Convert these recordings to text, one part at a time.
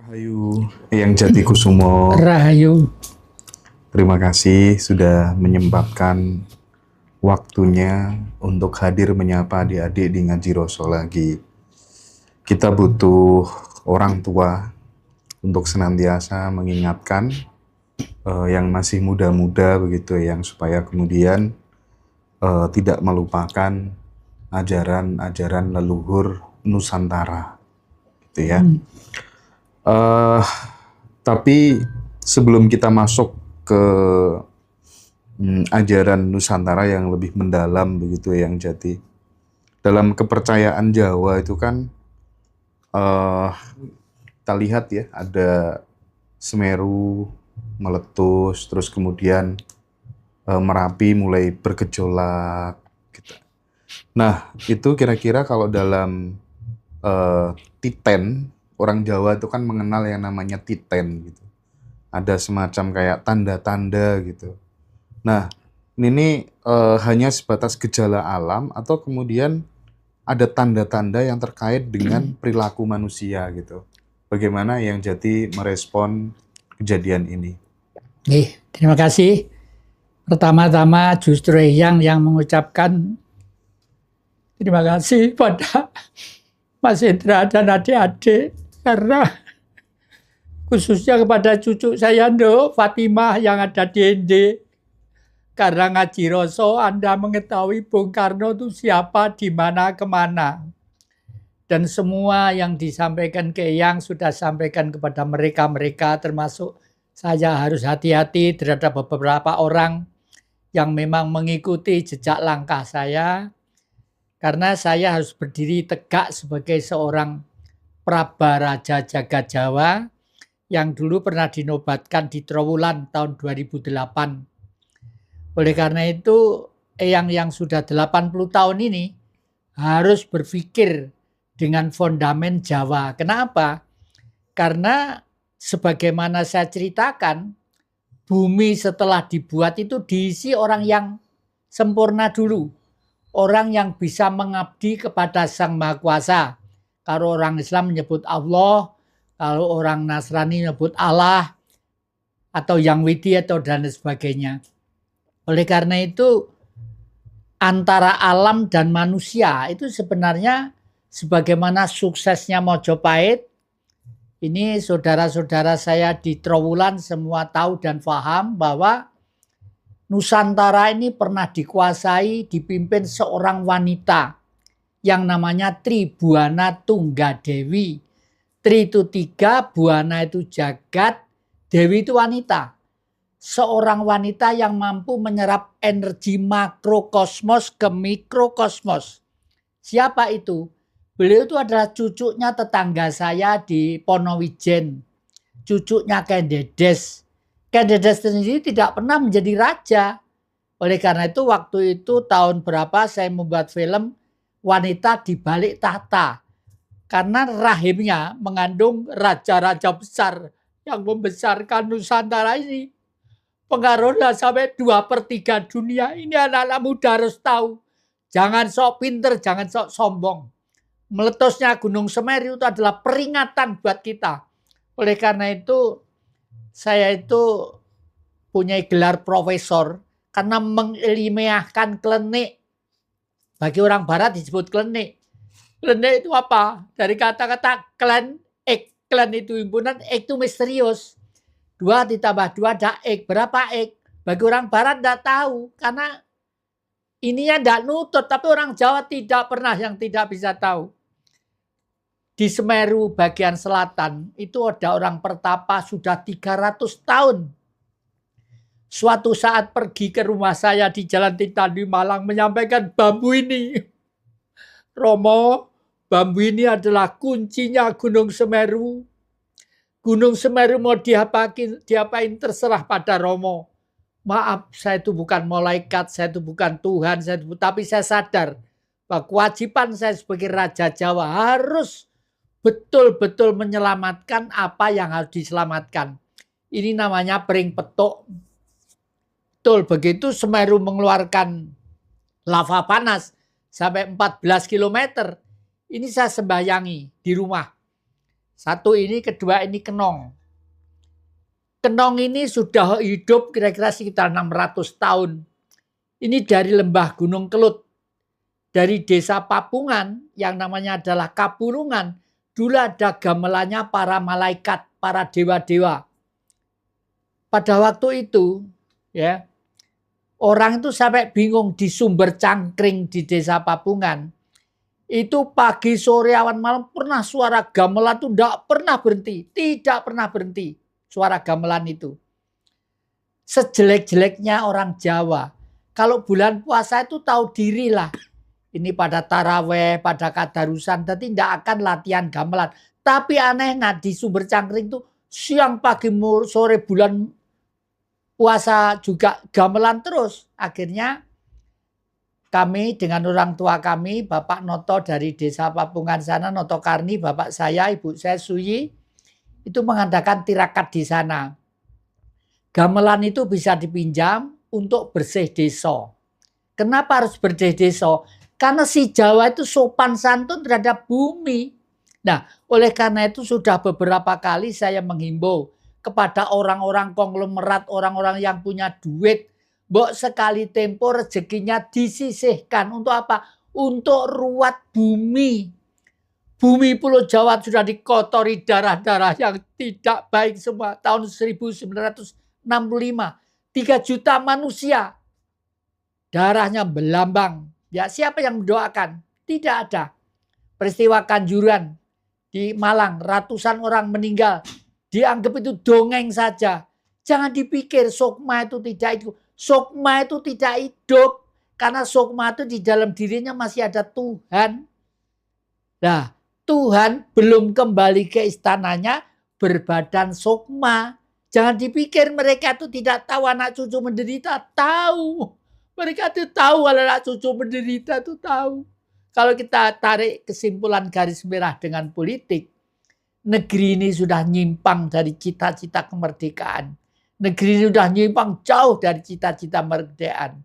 Rahayu yang Jati Kusumo, Rahayu. terima kasih sudah menyempatkan waktunya untuk hadir menyapa adik-adik di Ngaji Roso lagi. Kita butuh orang tua untuk senantiasa mengingatkan yang masih muda-muda begitu, yang supaya kemudian tidak melupakan ajaran-ajaran leluhur Nusantara, gitu ya. Tapi sebelum kita masuk ke ajaran Nusantara yang lebih mendalam begitu yang Jati, dalam kepercayaan Jawa itu kan kita lihat ya, ada Semeru meletus, terus kemudian Merapi mulai bergejolak gitu. Nah itu kira-kira kalau dalam Titen, orang Jawa itu kan mengenal yang namanya titen gitu. Ada semacam kayak tanda-tanda gitu. Nah, ini hanya sebatas gejala alam atau kemudian ada tanda-tanda yang terkait dengan perilaku manusia gitu. Bagaimana yang Jati merespon kejadian ini? Terima kasih. Pertama-tama justru yang mengucapkan terima kasih pada Mas Indra dan adik-adik, karena khususnya kepada cucu saya Nduk Fatimah yang ada di ND. Karena Ngaji Roso Anda mengetahui Bung Karno itu siapa, di mana, kemana. Dan semua yang disampaikan ke Eyang sudah sampaikan kepada mereka-mereka, termasuk saya harus hati-hati terhadap beberapa orang yang memang mengikuti jejak langkah saya, karena saya harus berdiri tegak sebagai seorang Prabaraja Jagat Jawa yang dulu pernah dinobatkan di Trowulan tahun 2008. Oleh karena itu, Eyang yang sudah 80 tahun ini harus berpikir dengan fondamen Jawa. Kenapa? Karena sebagaimana saya ceritakan, bumi setelah dibuat itu diisi orang yang sempurna dulu. Orang yang bisa mengabdi kepada Sang Maha Kuasa. Kalau orang Islam menyebut Allah, kalau orang Nasrani menyebut Allah, atau yang Widi atau dan sebagainya. Oleh karena itu, antara alam dan manusia itu sebenarnya sebagaimana suksesnya Mojopahit, ini saudara-saudara saya di Trowulan semua tahu dan paham bahwa Nusantara ini pernah dikuasai, dipimpin seorang wanita yang namanya Tri Buana Tunggadewi. Tri itu 3, Buana itu jagat, Dewi itu wanita. Seorang wanita yang mampu menyerap energi makrokosmos ke mikrokosmos. Siapa itu? Beliau itu adalah cucunya tetangga saya di Ponowijen. Cucunya Kendedes. Kendedes sendiri tidak pernah menjadi raja. Oleh karena itu waktu itu tahun berapa saya membuat film Wanita di Balik Tahta. Karena rahimnya mengandung raja-raja besar yang membesarkan Nusantara ini. Pengaruhnya sampai 2/3 dunia. Ini anak-anak muda harus tahu. Jangan sok pinter, jangan sok sombong. Meletusnya Gunung Semeru itu adalah peringatan buat kita. Oleh karena itu, saya itu punya gelar profesor karena mengilmiahkan klenik. Bagi orang barat disebut klenik. Klenik itu apa? Dari kata-kata klen, ek. Klen itu himpunan, ek itu misterius. 2 ditambah 2 ada ek. Berapa ek? Bagi orang barat tidak tahu. Karena ininya tidak nutut. Tapi orang Jawa tidak pernah yang tidak bisa tahu. Di Semeru bagian selatan itu ada orang pertapa sudah 300 tahun. Suatu saat pergi ke rumah saya di Jalan Tinta di Malang menyampaikan bambu ini. Romo, bambu ini adalah kuncinya Gunung Semeru. Gunung Semeru mau diapain terserah pada Romo. Maaf, saya itu bukan malaikat, saya itu bukan Tuhan, tapi saya sadar bahwa kewajiban saya sebagai Raja Jawa harus betul-betul menyelamatkan apa yang harus diselamatkan. Ini namanya pering petuk. Betul, begitu Semeru mengeluarkan lava panas sampai 14 km. Ini saya sembayangi di rumah. Satu ini, kedua ini Kenong. Kenong ini sudah hidup kira-kira sekitar 600 tahun. Ini dari lembah Gunung Kelut. Dari desa Papungan yang namanya adalah Kapulungan. Dulu ada gamelannya para malaikat, para dewa-dewa. Pada waktu itu, ya, orang itu sampai bingung di Sumber Cangkring di desa Papungan. Itu pagi, sore, awan, malam pernah suara gamelan itu tidak pernah berhenti. Tidak pernah berhenti suara gamelan itu. Sejelek-jeleknya orang Jawa. Kalau bulan puasa itu tahu diri lah. Ini pada taraweh, pada kadarusan, tapi tidak akan latihan gamelan. Tapi anehnya di Sumber Cangkring itu siang, pagi, sore, bulan puasa juga gamelan terus. Akhirnya kami dengan orang tua kami, Bapak Noto dari desa Papungan sana, Noto Karni, Bapak saya, Ibu saya Suyi, itu mengadakan tirakat di sana. Gamelan itu bisa dipinjam untuk bersih desa. Kenapa harus bersih desa? Karena si Jawa itu sopan santun terhadap bumi. Nah, oleh karena itu sudah beberapa kali saya menghimbau kepada orang-orang konglomerat, orang-orang yang punya duit, mbok sekali tempo rezekinya disisihkan untuk apa? Untuk ruat bumi. Bumi Pulau Jawa sudah dikotori darah-darah yang tidak baik semua. Tahun 1965, 3 juta manusia darahnya berlambang. Ya, siapa yang mendoakan? Tidak ada. Peristiwa Kanjuran di Malang, ratusan orang meninggal. Dianggap itu dongeng saja. Jangan dipikir sukma itu tidak itu. Sukma itu tidak hidup. Karena sukma itu di dalam dirinya masih ada Tuhan. Nah, Tuhan belum kembali ke istananya berbadan sukma. Jangan dipikir mereka itu tidak tahu anak cucu menderita. Tahu. Mereka itu tahu kalau anak cucu menderita itu tahu. Kalau kita tarik kesimpulan garis merah dengan politik, negeri ini sudah nyimpang dari cita-cita kemerdekaan. Negeri ini sudah nyimpang jauh dari cita-cita kemerdekaan.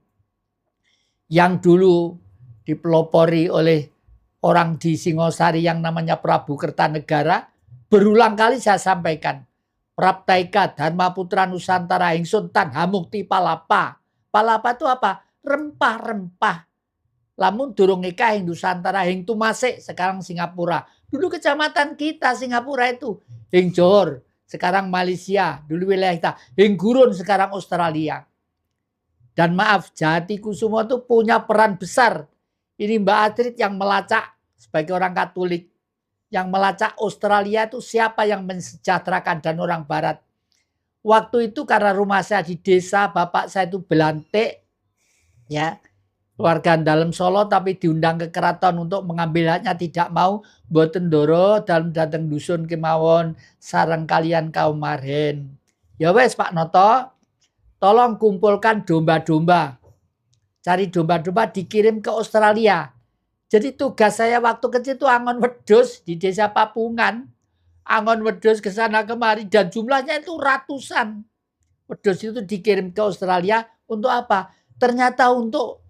Yang dulu dipelopori oleh orang di Singosari yang namanya Prabu Kertanegara, berulang kali saya sampaikan. Praptaika Dharma Putra Nusantara Ingsun Tan Hamukti Palapa. Palapa itu apa? Rempah-rempah. Lamun durung nikah Nusantara hing Tumasik, sekarang Singapura. Dulu kecamatan kita Singapura itu. Hing Johor, sekarang Malaysia. Dulu wilayah kita. Hing Gurun, sekarang Australia. Dan maaf, Jatikusumo itu punya peran besar. Ini Mbak Astrid yang melacak sebagai orang Katolik. Yang melacak Australia itu siapa yang mensejahterakan dan orang Barat. Waktu itu karena rumah saya di desa, bapak saya itu belantik. Ya, keluarga dalam Solo tapi diundang ke keraton untuk mengambil haknya tidak mau. Mboten ndoro dalam dateng dusun kemawon sareng kalian kaum marhen. Ya wes Pak Noto, tolong kumpulkan domba-domba. Cari domba-domba dikirim ke Australia. Jadi tugas saya waktu kecil itu angon wedhus di desa Papungan. Angon wedhus ke sana kemari dan jumlahnya itu ratusan. Wedhus itu dikirim ke Australia untuk apa? Ternyata untuk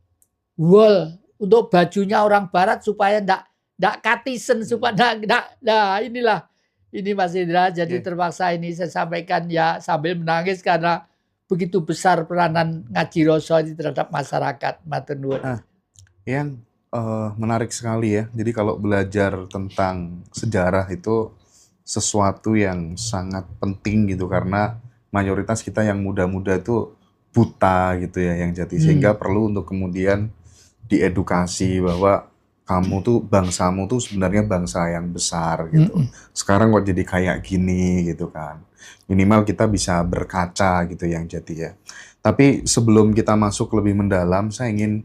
wool, untuk bajunya orang Barat supaya enggak katisen, supaya nah inilah. Ini Mas Indra, jadi terpaksa ini saya sampaikan ya sambil menangis karena begitu besar peranan Ngaji Roso ini terhadap masyarakat. Matur nuwun. Yang menarik sekali ya. Jadi kalau belajar tentang sejarah itu sesuatu yang sangat penting gitu karena mayoritas kita yang muda-muda itu buta gitu ya yang jadi sehingga perlu untuk kemudian diedukasi bahwa kamu tuh bangsamu tuh sebenarnya bangsa yang besar gitu. Sekarang kok jadi kayak gini gitu kan. Minimal kita bisa berkaca gitu yang jadi ya. Tapi sebelum kita masuk lebih mendalam, saya ingin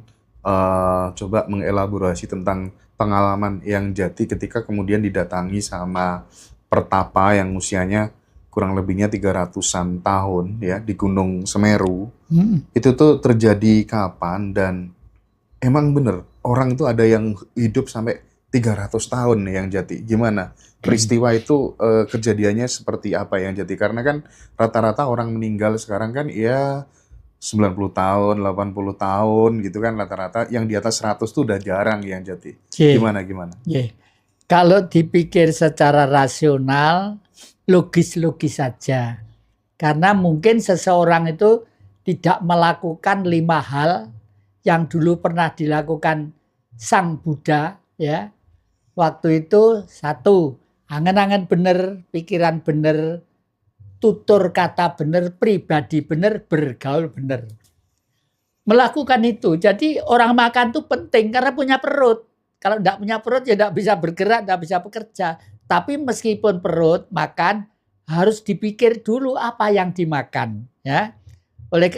coba mengelaborasi tentang pengalaman yang jadi ketika kemudian didatangi sama pertapa yang usianya kurang lebihnya 300-an tahun ya di Gunung Semeru. Itu tuh terjadi kapan dan emang bener orang itu ada yang hidup sampai 300 tahun yang jadi. Gimana peristiwa itu kejadiannya seperti apa yang jadi? Karena kan rata-rata orang meninggal sekarang kan ya 90 tahun, 80 tahun gitu kan rata-rata. Yang di atas 100 tuh udah jarang yang jadi. Gimana? Kalau dipikir secara rasional, logis-logis saja. Karena mungkin seseorang itu tidak melakukan 5 hal yang dulu pernah dilakukan Sang Buddha, ya. Waktu itu 1, angen-angen bener, pikiran bener, tutur kata bener, pribadi bener, bergaul bener. Melakukan itu. Jadi orang makan itu penting karena punya perut. Kalau tidak punya perut ya tidak bisa bergerak, tidak bisa bekerja. Tapi meskipun perut makan, harus dipikir dulu apa yang dimakan. Ya.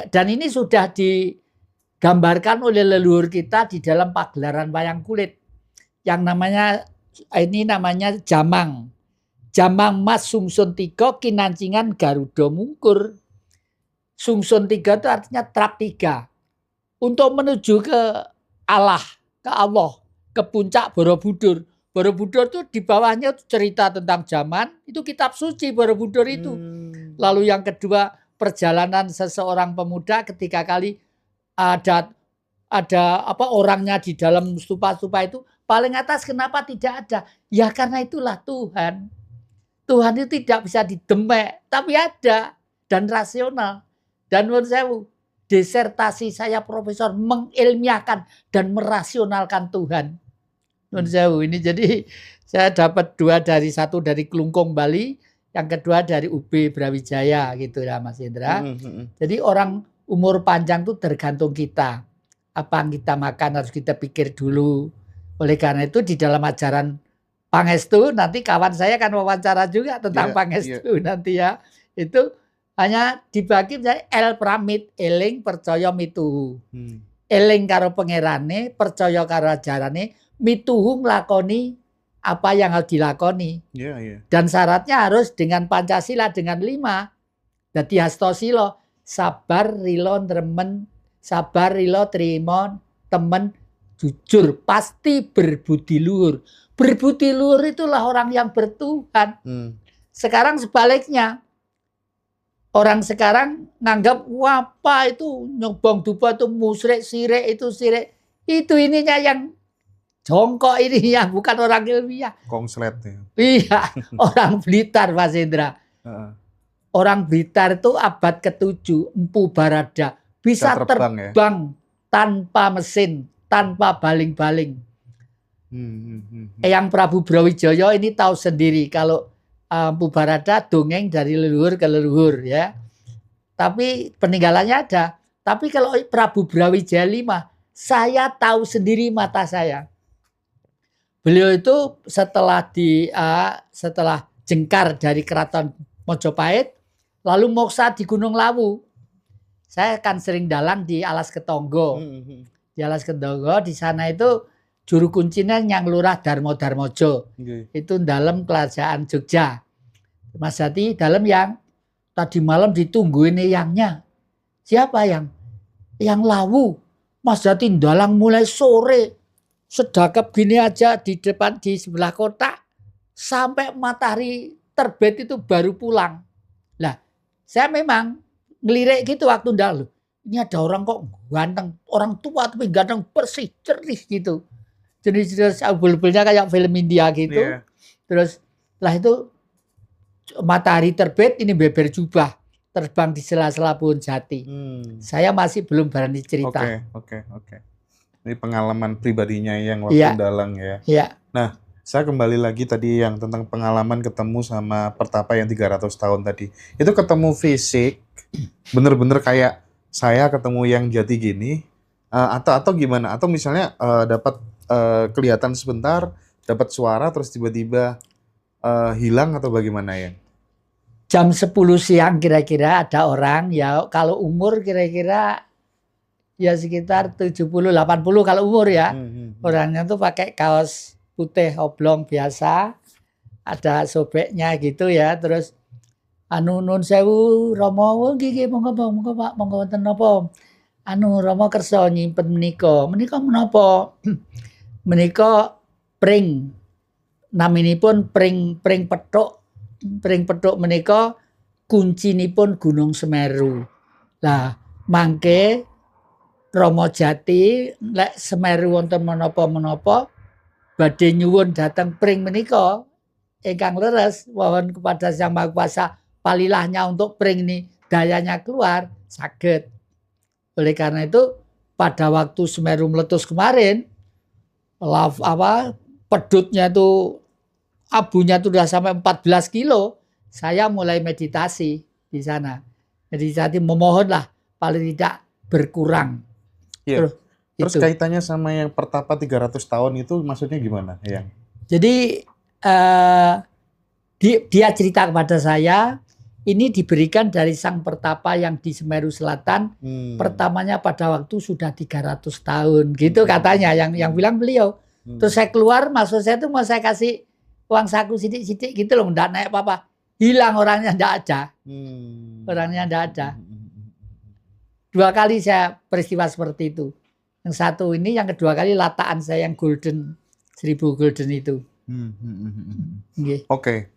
Dan ini sudah digambarkan oleh leluhur kita di dalam pagelaran wayang kulit. Yang namanya jamang. Jamang mas sungsun tiga kinancingan garuda mungkur. Sungsun tiga itu artinya trap 3. Untuk menuju ke Allah, ke puncak Borobudur. Borobudur itu di bawahnya cerita tentang zaman, itu kitab suci Borobudur itu. Lalu yang kedua, perjalanan seseorang pemuda ketika kali ada orangnya di dalam stupa-stupa itu, paling atas kenapa tidak ada? Ya karena itulah Tuhan. Tuhan itu tidak bisa didemek, tapi ada dan rasional. Dan menurut saya, disertasi saya profesor mengilmiahkan dan merasionalkan Tuhan. Ini jadi saya dapat 2 dari 1 dari Klungkung Bali, yang kedua dari UB Brawijaya gitu ya Mas Indra. Jadi orang umur panjang itu tergantung kita. Apa yang kita makan harus kita pikir dulu. Oleh karena itu di dalam ajaran Pangestu, nanti kawan saya akan wawancara juga tentang Pangestu nanti ya. Itu hanya dibagi menjadi el pramit, eling percaya mituhu. Eling karo pangerane, percaya karo ajarane, mituhu nglakoni apa yang harus dilakoni. Dan syaratnya harus dengan Pancasila dengan 5. Dadi hastosila, sabar, rilo, remen, sabar, rilo, trimo, temen, jujur, pasti berbudi luhur. Berbudi luhur itulah orang yang bertuhan. Sekarang sebaliknya, orang sekarang nganggap apa itu nyobong dupa itu musyrik, sirik itu sirik. Itu ininya yang jongkok ini yang bukan orang ilmiah. Kongslet ya. Iya, orang Blitar Mas Indra. Orang Blitar itu abad ke-7, Empu Barada. Bisa terbang tanpa mesin, tanpa baling-baling. Yang Prabu Brawijaya ini tahu sendiri kalau Empu Barada dongeng dari leluhur ke leluhur ya. Tapi peninggalannya ada. Tapi kalau Prabu Brawijaya V, saya tahu sendiri mata saya. Beliau itu setelah jengkar dari keraton Mojopahit, lalu moksa di Gunung Lawu. Saya kan sering dalang di Alas Ketonggo. Di Alas Ketonggo di sana itu juru kuncinya yang Lurah Darmo-Darmojo. Itu dalam kerajaan Jogja. Mas Jati dalam yang tadi malam ditungguin yangnya. Siapa yang? Yang Lawu. Mas Jati dalang mulai sore. Sedakap gini aja di depan di sebelah kota. Sampai matahari terbit itu baru pulang. Lah, saya memang ngelirik gitu waktu dulu. Ini ada orang kok ganteng. Orang tua tapi ganteng bersih, jernih gitu. Jenis-jenis bul-bulnya kayak film India gitu. Terus setelah itu matahari terbit, ini beber jubah. Terbang di sela-sela pohon jati. Saya masih belum berani cerita. Oke. Ini pengalaman pribadinya yang waktu dalang ya. Iya. Nah, saya kembali lagi tadi yang tentang pengalaman ketemu sama pertapa yang 300 tahun tadi. Itu ketemu fisik, bener-bener kayak saya ketemu yang jati gini, atau gimana? Atau misalnya dapat kelihatan sebentar, dapat suara terus tiba-tiba hilang atau bagaimana ya? Jam 10 siang kira-kira ada orang ya kalau umur kira-kira ya sekitar 70-80 kalau umur ya. Orangnya tuh pakai kaos putih oblong biasa, ada sobeknya gitu ya. Terus nun sewu Romo nggih monggo Pak monggo wonten napa? Romo kersa nyimpen menika. Menika menapa? Menika pring. Naminipun pring petuk. Pring petuk menika kuncinipun Gunung Semeru. Lah mangke Romo Jati lek Semeru wonten menapa-menapa badhe nyuwun dhateng pring menika ingkang leres mohon kepada Sang Maha Kuasa palilahnya untuk pring ini dayanya keluar saged. Oleh karena itu pada waktu Semeru meletus kemarin pedutnya itu abunya itu sudah sampai 14 kilo, saya mulai meditasi di sana. Meditasi memohonlah paling tidak berkurang. Iya. Terus itu. kaitannya sama yang pertapa 300 tahun itu maksudnya gimana? Yang Jadi dia cerita kepada saya, ini diberikan dari sang pertapa yang di Semeru Selatan. Pertamanya pada waktu sudah 300 tahun, gitu katanya yang bilang beliau. Terus saya keluar, maksud saya itu mau saya kasih uang saku sidik-sidik gitu loh, enggak naik apa-apa. Hilang orangnya, enggak ada. Orangnya enggak ada. 2 kali saya peristiwa seperti itu. Yang satu ini, yang kedua kali lataan saya yang golden, 1000 golden itu. Oke.